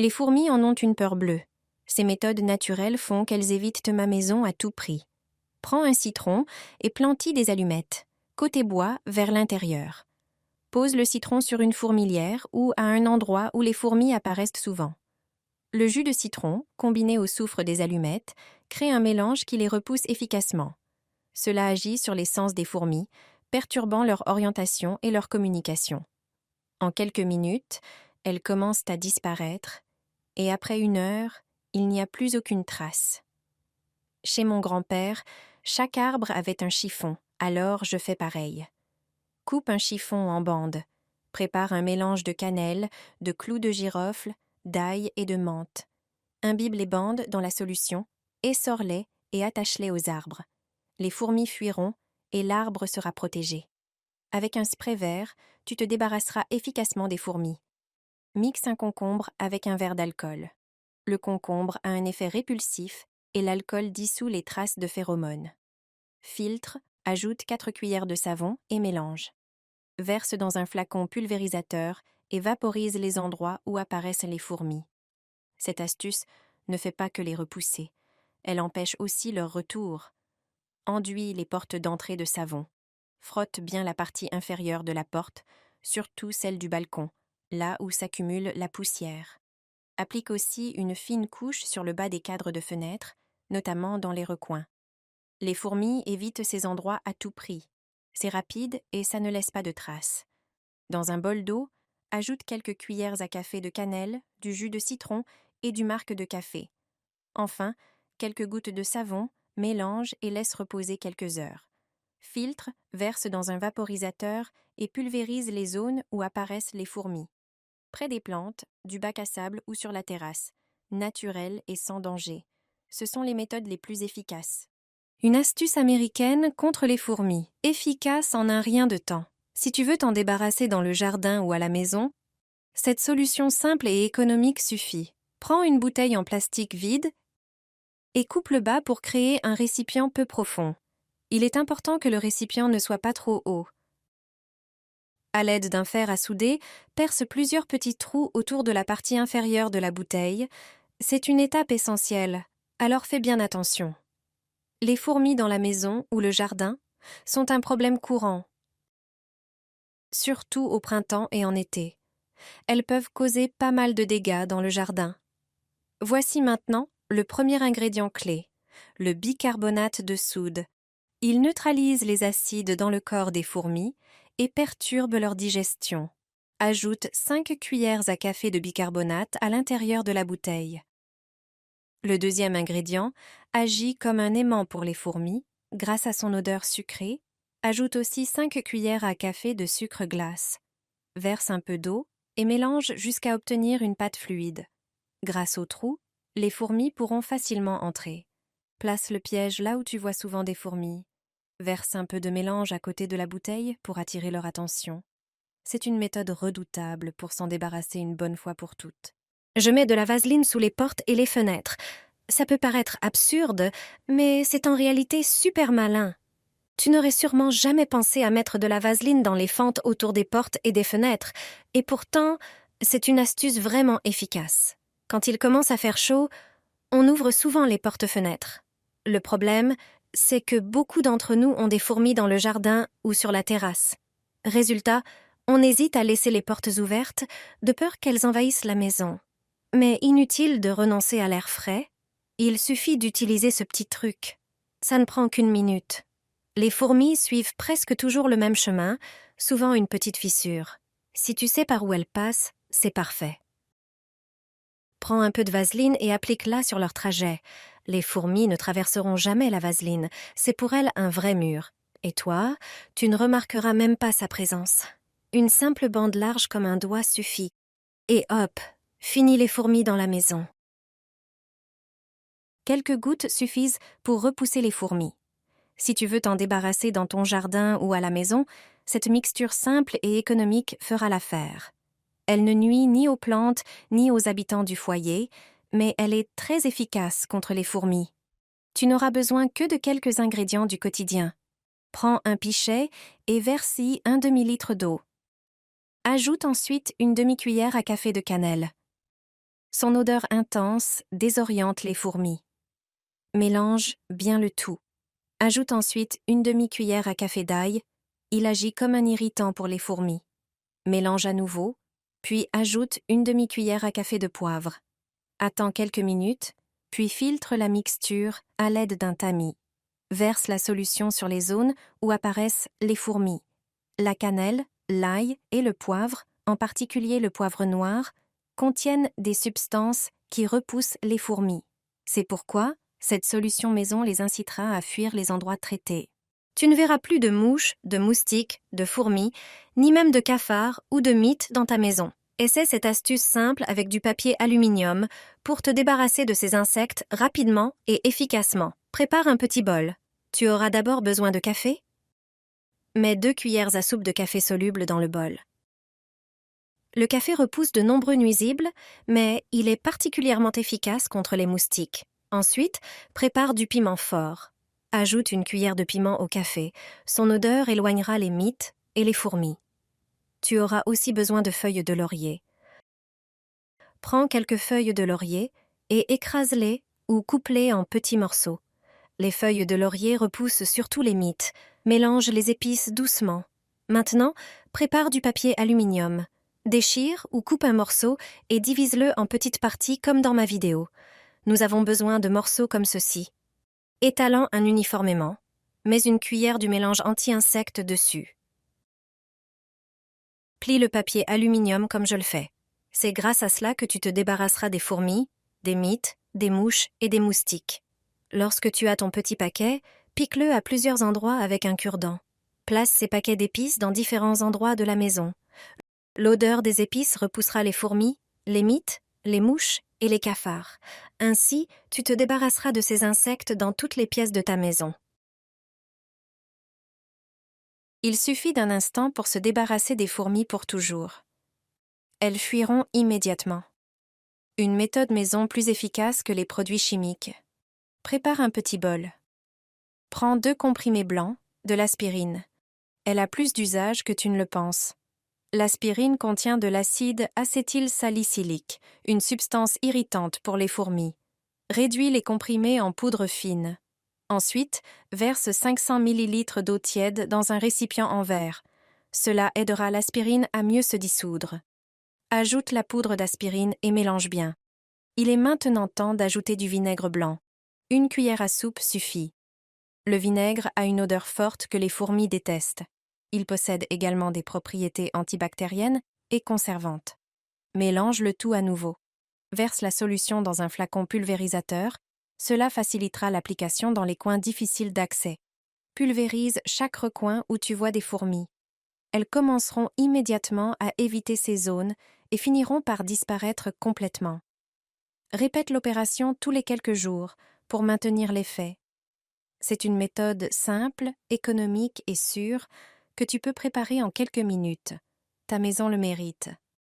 Les fourmis en ont une peur bleue. Ces méthodes naturelles font qu'elles évitent ma maison à tout prix. Prends un citron et plante-y des allumettes, côté bois vers l'intérieur. Pose le citron sur une fourmilière ou à un endroit où les fourmis apparaissent souvent. Le jus de citron, combiné au soufre des allumettes, crée un mélange qui les repousse efficacement. Cela agit sur les sens des fourmis, perturbant leur orientation et leur communication. En quelques minutes, elles commencent à disparaître, et après 1 heure, il n'y a plus aucune trace. Chez mon grand-père, chaque arbre avait un chiffon, alors je fais pareil. Coupe un chiffon en bandes. Prépare un mélange de cannelle, de clous de girofle, d'ail et de menthe. Imbibe les bandes dans la solution, essore-les et attache-les aux arbres. Les fourmis fuiront et l'arbre sera protégé. Avec un spray vert, tu te débarrasseras efficacement des fourmis. Mixe un concombre avec un verre d'alcool. Le concombre a un effet répulsif et l'alcool dissout les traces de phéromones. Filtre, ajoute 4 cuillères de savon et mélange. Verse dans un flacon pulvérisateur et vaporise les endroits où apparaissent les fourmis. Cette astuce ne fait pas que les repousser, elle empêche aussi leur retour. Enduis les portes d'entrée de savon. Frotte bien la partie inférieure de la porte, surtout celle du balcon, là où s'accumule la poussière. Applique aussi une fine couche sur le bas des cadres de fenêtres, notamment dans les recoins. Les fourmis évitent ces endroits à tout prix. C'est rapide et ça ne laisse pas de traces. Dans un bol d'eau, ajoute quelques cuillères à café de cannelle, du jus de citron et du marc de café. Enfin, quelques gouttes de savon, mélange et laisse reposer quelques heures. Filtre, verse dans un vaporisateur et pulvérise les zones où apparaissent les fourmis. Près des plantes, du bac à sable ou sur la terrasse, naturel et sans danger. Ce sont les méthodes les plus efficaces. Une astuce américaine contre les fourmis, efficace en un rien de temps. Si tu veux t'en débarrasser dans le jardin ou à la maison, cette solution simple et économique suffit. Prends une bouteille en plastique vide et coupe le bas pour créer un récipient peu profond. Il est important que le récipient ne soit pas trop haut. À l'aide d'un fer à souder, perce plusieurs petits trous autour de la partie inférieure de la bouteille. C'est une étape essentielle, alors fais bien attention. Les fourmis dans la maison ou le jardin sont un problème courant, surtout au printemps et en été. Elles peuvent causer pas mal de dégâts dans le jardin. Voici maintenant le premier ingrédient clé, le bicarbonate de soude. Il neutralise les acides dans le corps des fourmis et perturbe leur digestion. Ajoute 5 cuillères à café de bicarbonate à l'intérieur de la bouteille. Le deuxième ingrédient agit comme un aimant pour les fourmis grâce à son odeur sucrée. Ajoute aussi 5 cuillères à café de sucre glace. Verse un peu d'eau et mélange jusqu'à obtenir une pâte fluide. Grâce au trou, les fourmis pourront facilement entrer. Place le piège là où tu vois souvent des fourmis. Verse un peu de mélange à côté de la bouteille pour attirer leur attention. C'est une méthode redoutable pour s'en débarrasser une bonne fois pour toutes. Je mets de la vaseline sous les portes et les fenêtres. Ça peut paraître absurde, mais c'est en réalité super malin. Tu n'aurais sûrement jamais pensé à mettre de la vaseline dans les fentes autour des portes et des fenêtres, et pourtant, c'est une astuce vraiment efficace. Quand il commence à faire chaud, on ouvre souvent les portes-fenêtres. Le problème, c'est que beaucoup d'entre nous ont des fourmis dans le jardin ou sur la terrasse. Résultat, on hésite à laisser les portes ouvertes, de peur qu'elles envahissent la maison. Mais inutile de renoncer à l'air frais, il suffit d'utiliser ce petit truc. Ça ne prend qu'1 minute. Les fourmis suivent presque toujours le même chemin, souvent une petite fissure. Si tu sais par où elles passent, c'est parfait. Prends un peu de vaseline et applique-la sur leur trajet. Les fourmis ne traverseront jamais la vaseline, c'est pour elles un vrai mur. Et toi, tu ne remarqueras même pas sa présence. Une simple bande large comme un doigt suffit. Et hop, fini les fourmis dans la maison. Quelques gouttes suffisent pour repousser les fourmis. Si tu veux t'en débarrasser dans ton jardin ou à la maison, cette mixture simple et économique fera l'affaire. Elle ne nuit ni aux plantes ni aux habitants du foyer, mais elle est très efficace contre les fourmis. Tu n'auras besoin que de quelques ingrédients du quotidien. Prends un pichet et verse-y un demi-litre d'eau. Ajoute ensuite une demi-cuillère à café de cannelle. Son odeur intense désoriente les fourmis. Mélange bien le tout. Ajoute ensuite une demi-cuillère à café d'ail. Il agit comme un irritant pour les fourmis. Mélange à nouveau, puis ajoute une demi-cuillère à café de poivre. Attends quelques minutes, puis filtre la mixture à l'aide d'un tamis. Verse la solution sur les zones où apparaissent les fourmis. La cannelle, l'ail et le poivre, en particulier le poivre noir, contiennent des substances qui repoussent les fourmis. C'est pourquoi cette solution maison les incitera à fuir les endroits traités. Tu ne verras plus de mouches, de moustiques, de fourmis, ni même de cafards ou de mites dans ta maison. Essaie cette astuce simple avec du papier aluminium pour te débarrasser de ces insectes rapidement et efficacement. Prépare un petit bol. Tu auras d'abord besoin de café. Mets 2 cuillères à soupe de café soluble dans le bol. Le café repousse de nombreux nuisibles, mais il est particulièrement efficace contre les moustiques. Ensuite, prépare du piment fort. Ajoute une cuillère de piment au café. Son odeur éloignera les mites et les fourmis. Tu auras aussi besoin de feuilles de laurier. Prends quelques feuilles de laurier et écrase-les ou coupe-les en petits morceaux. Les feuilles de laurier repoussent surtout les mites. Mélange les épices doucement. Maintenant, prépare du papier aluminium. Déchire ou coupe un morceau et divise-le en petites parties comme dans ma vidéo. Nous avons besoin de morceaux comme ceci. Étalant un uniformément. Mets une cuillère du mélange anti-insectes dessus. Plie le papier aluminium comme je le fais. C'est grâce à cela que tu te débarrasseras des fourmis, des mites, des mouches et des moustiques. Lorsque tu as ton petit paquet, pique-le à plusieurs endroits avec un cure-dent. Place ces paquets d'épices dans différents endroits de la maison. L'odeur des épices repoussera les fourmis, les mites, les mouches et les cafards. Ainsi, tu te débarrasseras de ces insectes dans toutes les pièces de ta maison. Il suffit d'un instant pour se débarrasser des fourmis pour toujours. Elles fuiront immédiatement. Une méthode maison plus efficace que les produits chimiques. Prépare un petit bol. Prends 2 comprimés blancs, de l'aspirine. Elle a plus d'usage que tu ne le penses. L'aspirine contient de l'acide acétylsalicylique, une substance irritante pour les fourmis. Réduis les comprimés en poudre fine. Ensuite, verse 500 ml d'eau tiède dans un récipient en verre. Cela aidera l'aspirine à mieux se dissoudre. Ajoute la poudre d'aspirine et mélange bien. Il est maintenant temps d'ajouter du vinaigre blanc. 1 cuillère à soupe suffit. Le vinaigre a une odeur forte que les fourmis détestent. Il possède également des propriétés antibactériennes et conservantes. Mélange le tout à nouveau. Verse la solution dans un flacon pulvérisateur. Cela facilitera l'application dans les coins difficiles d'accès. Pulvérise chaque recoin où tu vois des fourmis. Elles commenceront immédiatement à éviter ces zones et finiront par disparaître complètement. Répète l'opération tous les quelques jours pour maintenir l'effet. C'est une méthode simple, économique et sûre que tu peux préparer en quelques minutes. Ta maison le mérite.